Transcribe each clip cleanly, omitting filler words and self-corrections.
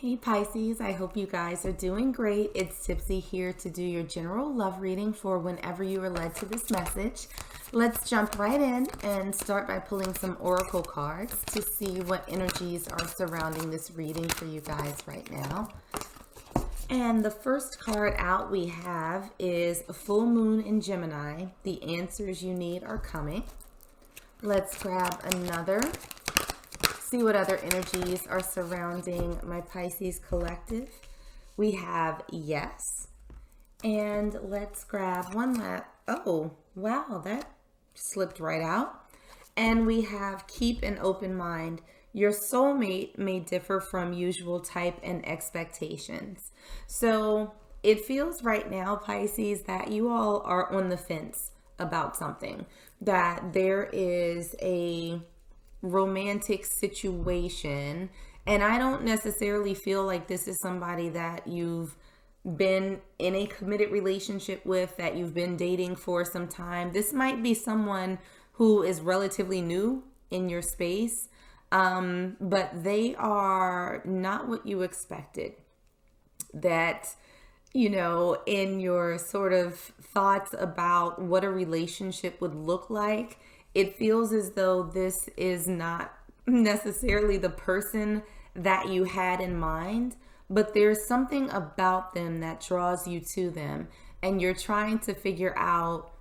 Hey Pisces, I hope you guys are doing great. It's Tipsy here to do your general love reading for whenever you are led to this message. Let's jump right in and start by pulling some oracle cards to see what energies are surrounding this reading for you guys right now. And the first card out we have is a full moon in Gemini. The answers you need are coming. Let's grab another. See what other energies are surrounding my Pisces collective. We have yes. And let's grab one that, oh, wow, that slipped right out. And we have keep an open mind. Your soulmate may differ from usual type and expectations. So it feels right now, Pisces, that you all are on the fence about something. That there is a romantic situation, and I don't necessarily feel like this is somebody that you've been in a committed relationship with, that you've been dating for some time. This might be someone who is relatively new in your space, but they are not what you expected. That, you know, in your sort of thoughts about what a relationship would look like, it feels as though this is not necessarily the person that you had in mind, but there's something about them that draws you to them, and you're trying to figure out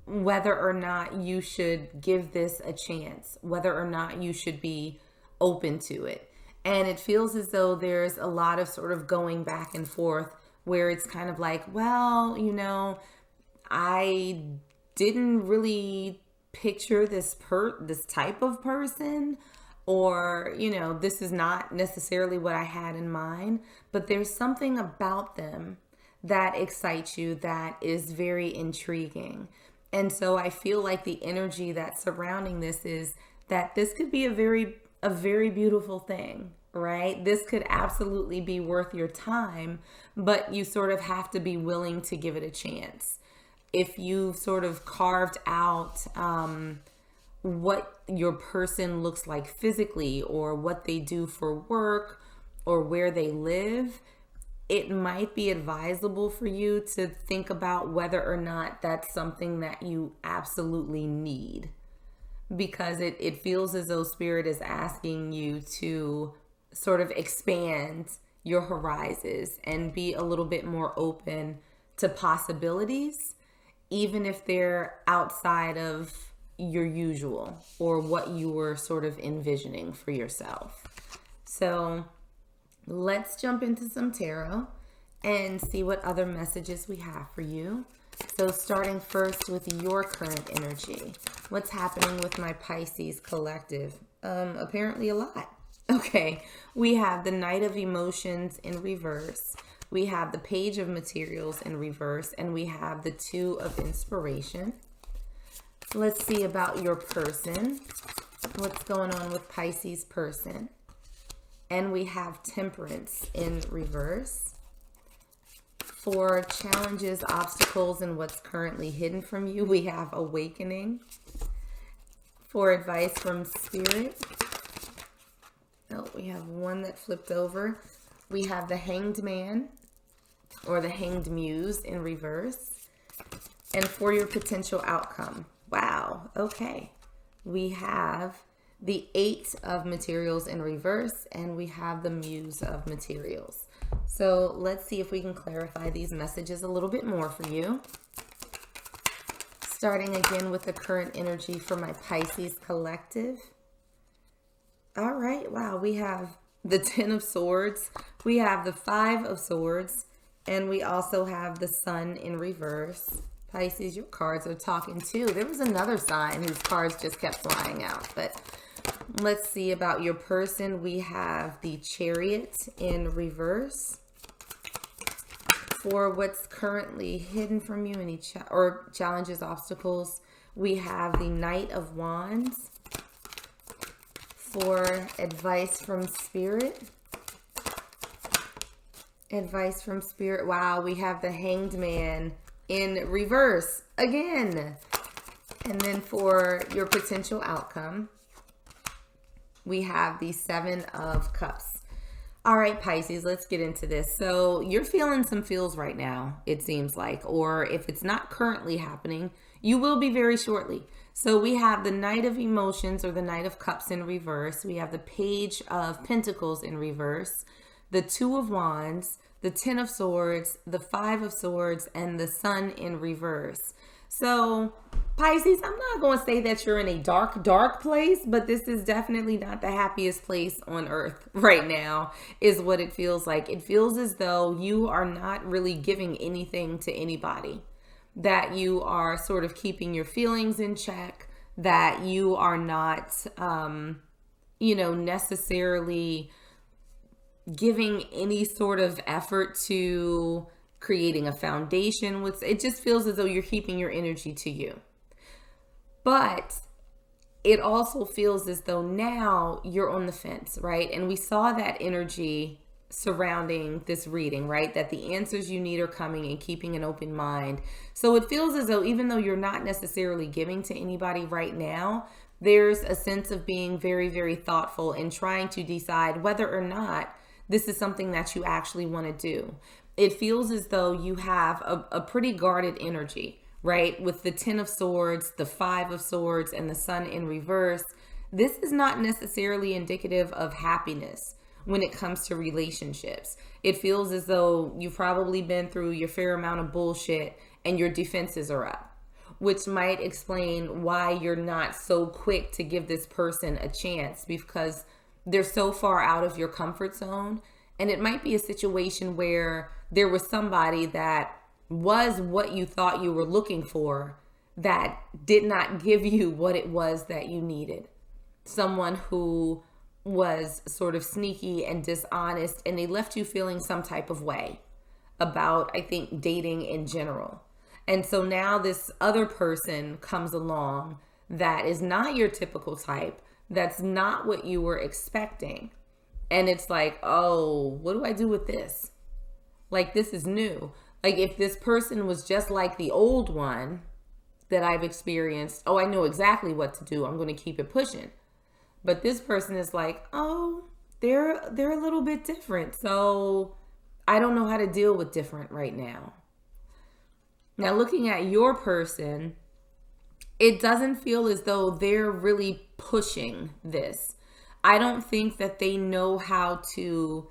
whether or not you should give this a chance, whether or not you should be open to it. And it feels as though there's a lot of sort of going back and forth where it's kind of like, well, you know, I didn't really picture this type of person, or, you know, this is not necessarily what I had in mind, but there's something about them that excites you, that is very intriguing. And so I feel like the energy that's surrounding this is that this could be a very beautiful thing, right? This could absolutely be worth your time, but you sort of have to be willing to give it a chance. If you've sort of carved out what your person looks like physically, or what they do for work, or where they live, it might be advisable for you to think about whether or not that's something that you absolutely need. Because it feels as though Spirit is asking you to sort of expand your horizons and be a little bit more open to possibilities, even if they're outside of your usual or what you were sort of envisioning for yourself. So let's jump into some tarot and see what other messages we have for you. So starting first with your current energy. What's happening with my Pisces collective? Apparently a lot. Okay, we have the Knight of Emotions in reverse. We have the Page of Materials in reverse, and we have the Two of Inspiration. Let's see about your person. What's going on with Pisces person? And we have Temperance in reverse. For challenges, obstacles, and what's currently hidden from you, we have Awakening. For advice from Spirit, oh, we have one that flipped over. We have the Hanged Man, or the Hanged Muse in reverse. And for your potential outcome, wow, okay. We have the Eight of Materials in reverse, and we have the Muse of Materials. So let's see if we can clarify these messages a little bit more for you. Starting again with the current energy for my Pisces collective. All right, wow, we have the Ten of Swords, we have the Five of Swords, and we also have the Sun in reverse. Pisces, your cards are talking too. There was another sign whose cards just kept flying out, but let's see about your person. We have the Chariot in reverse. For what's currently hidden from you, any challenges, obstacles, we have the Knight of Wands. For advice from Spirit, wow, we have the Hanged Man in reverse again. And then for your potential outcome, we have the Seven of Cups. All right, Pisces, let's get into this. So you're feeling some feels right now, it seems like, or if it's not currently happening, you will be very shortly. So we have the Knight of Emotions or the Knight of Cups in reverse. We have the Page of Pentacles in reverse, the Two of Wands, the Ten of Swords, the Five of Swords, and the Sun in reverse. So Pisces, I'm not going to say that you're in a dark, dark place, but this is definitely not the happiest place on earth right now, is what it feels like. It feels as though you are not really giving anything to anybody, that you are sort of keeping your feelings in check, that you are not, necessarily giving any sort of effort to creating a foundation with it. Just feels as though you're keeping your energy to you. But it also feels as though now you're on the fence, right? And we saw that energy surrounding this reading, right? That the answers you need are coming, and keeping an open mind. So it feels as though even though you're not necessarily giving to anybody right now, there's a sense of being very, very thoughtful and trying to decide whether or not this is something that you actually want to do. It feels as though you have a pretty guarded energy, right? With the Ten of Swords, the Five of Swords, and the Sun in reverse. This is not necessarily indicative of happiness when it comes to relationships. It feels as though you've probably been through your fair amount of bullshit and your defenses are up, which might explain why you're not so quick to give this person a chance, because they're so far out of your comfort zone. And it might be a situation where there was somebody that was what you thought you were looking for that did not give you what it was that you needed. Someone who was sort of sneaky and dishonest, and they left you feeling some type of way about, I think, dating in general. And so now this other person comes along that is not your typical type, that's not what you were expecting. And it's like, oh, what do I do with this? Like, this is new. Like, if this person was just like the old one that I've experienced, oh, I know exactly what to do. I'm going to keep it pushing. But this person is like, oh, they're a little bit different. So I don't know how to deal with different right now. Now, looking at your person, it doesn't feel as though they're really pushing this. I don't think that they know how to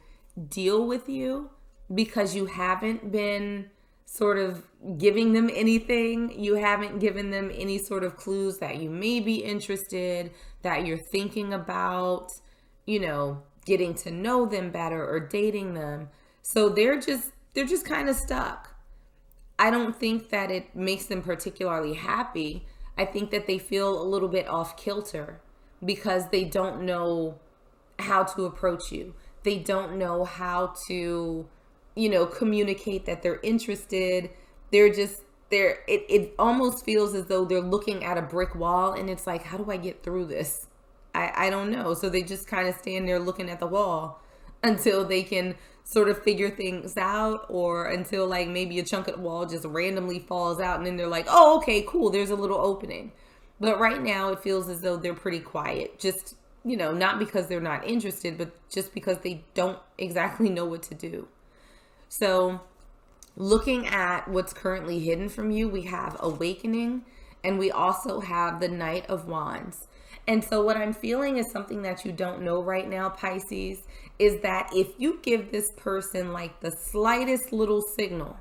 deal with you because you haven't been sort of giving them anything. You haven't given them any sort of clues that you may be interested, that you're thinking about, getting to know them better or dating them. So they're just kind of stuck. I don't think that it makes them particularly happy. I think that they feel a little bit off kilter because they don't know how to approach you. They don't know how to, communicate that they're interested. It almost feels as though they're looking at a brick wall, and it's like, how do I get through this? I don't know. So they just kind of stand there looking at the wall until they can sort of figure things out, or until like maybe a chunk of the wall just randomly falls out, and then they're like, oh, okay, cool, there's a little opening. But right now it feels as though they're pretty quiet, just, not because they're not interested, but just because they don't exactly know what to do. So looking at what's currently hidden from you, we have Awakening, and we also have the Knight of Wands. And so what I'm feeling is something that you don't know right now, Pisces, is that if you give this person like the slightest little signal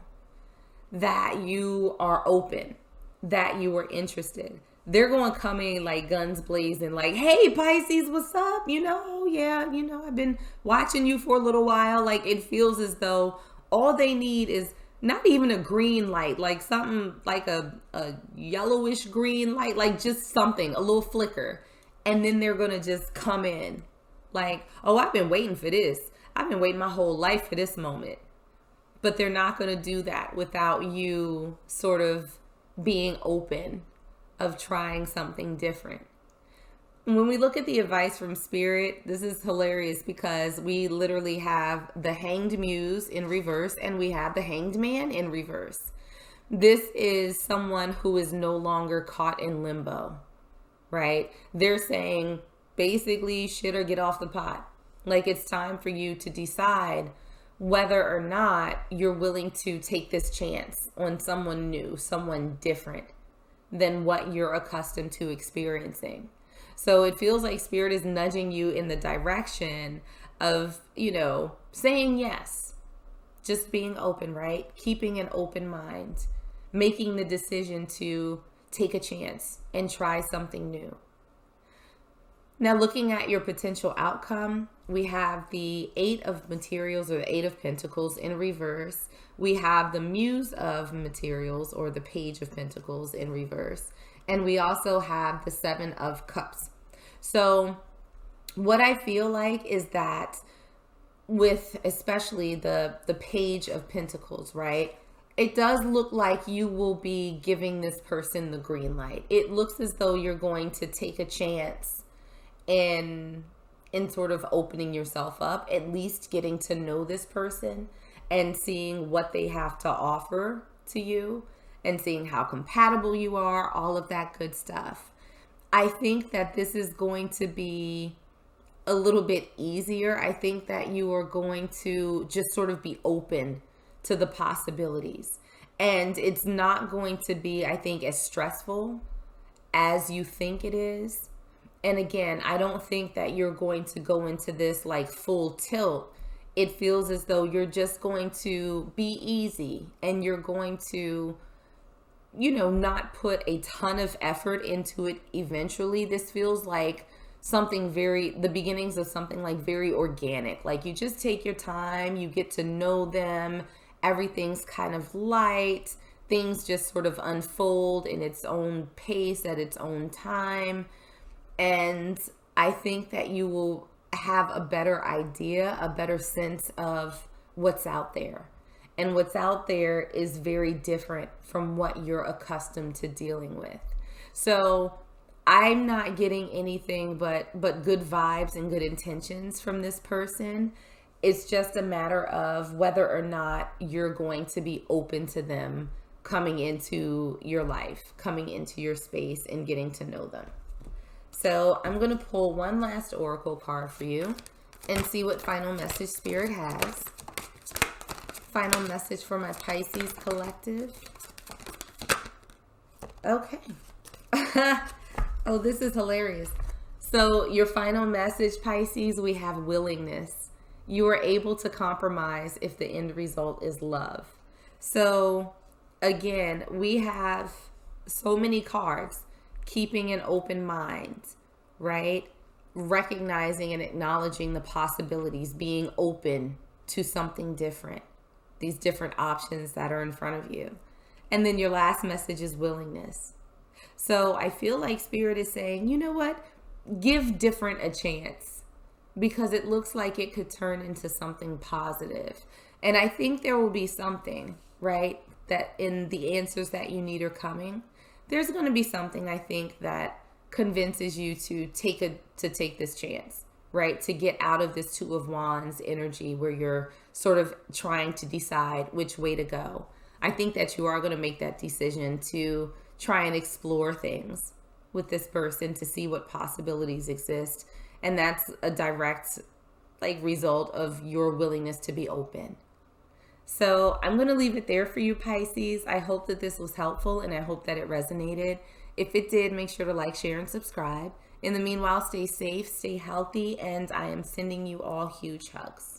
that you are open, that you are interested, they're going to come in like guns blazing, like, hey, Pisces, what's up? I've been watching you for a little while. Like, it feels as though all they need is not even a green light, like something like a yellowish green light, like just something, a little flicker. And then they're going to just come in like, oh, I've been waiting for this. I've been waiting my whole life for this moment. But they're not going to do that without you sort of being open, of trying something different. When we look at the advice from Spirit, this is hilarious because we literally have the Hanged Muse in reverse and we have the Hanged Man in reverse. This is someone who is no longer caught in limbo, right? They're saying basically shit or get off the pot. Like it's time for you to decide whether or not you're willing to take this chance on someone new, someone different than what you're accustomed to experiencing. So it feels like Spirit is nudging you in the direction of, saying yes, just being open, right? Keeping an open mind, making the decision to take a chance and try something new. Now, looking at your potential outcome, we have the Eight of Materials, or the Eight of Pentacles in reverse. We have the Muse of Materials, or the Page of Pentacles in reverse. And we also have the Seven of Cups. So what I feel like is that with especially the Page of Pentacles, right? It does look like you will be giving this person the green light. It looks as though you're going to take a chance in sort of opening yourself up, at least getting to know this person and seeing what they have to offer to you and seeing how compatible you are, all of that good stuff. I think that this is going to be a little bit easier. I think that you are going to just sort of be open to the possibilities. And it's not going to be, I think, as stressful as you think it is. And again, I don't think that you're going to go into this like full tilt. It feels as though you're just going to be easy and you're going to, not put a ton of effort into it eventually. This feels like the beginnings of something like very organic. Like you just take your time, you get to know them, everything's kind of light, things just sort of unfold in its own pace at its own time. And I think that you will have a better idea, a better sense of what's out there. And what's out there is very different from what you're accustomed to dealing with. So I'm not getting anything but good vibes and good intentions from this person. It's just a matter of whether or not you're going to be open to them coming into your life, coming into your space and getting to know them. So I'm going to pull one last oracle card for you and see what final message Spirit has. Final message for my Pisces collective. Okay. Oh, this is hilarious. So your final message, Pisces, we have willingness. You are able to compromise if the end result is love. So again, we have so many cards. Keeping an open mind, right? Recognizing and acknowledging the possibilities, being open to something different, these different options that are in front of you. And then your last message is willingness. So I feel like Spirit is saying, you know what? Give different a chance because it looks like it could turn into something positive. And I think there will be something, right? That in the answers that you need are coming. There's going to be something, I think, that convinces you to take this chance, right? To get out of this Two of Wands energy where you're sort of trying to decide which way to go. I think that you are going to make that decision to try and explore things with this person to see what possibilities exist. And that's a direct result of your willingness to be open. So I'm going to leave it there for you, Pisces. I hope that this was helpful and I hope that it resonated. If it did, make sure to like, share, and subscribe. In the meanwhile, stay safe, stay healthy, and I am sending you all huge hugs.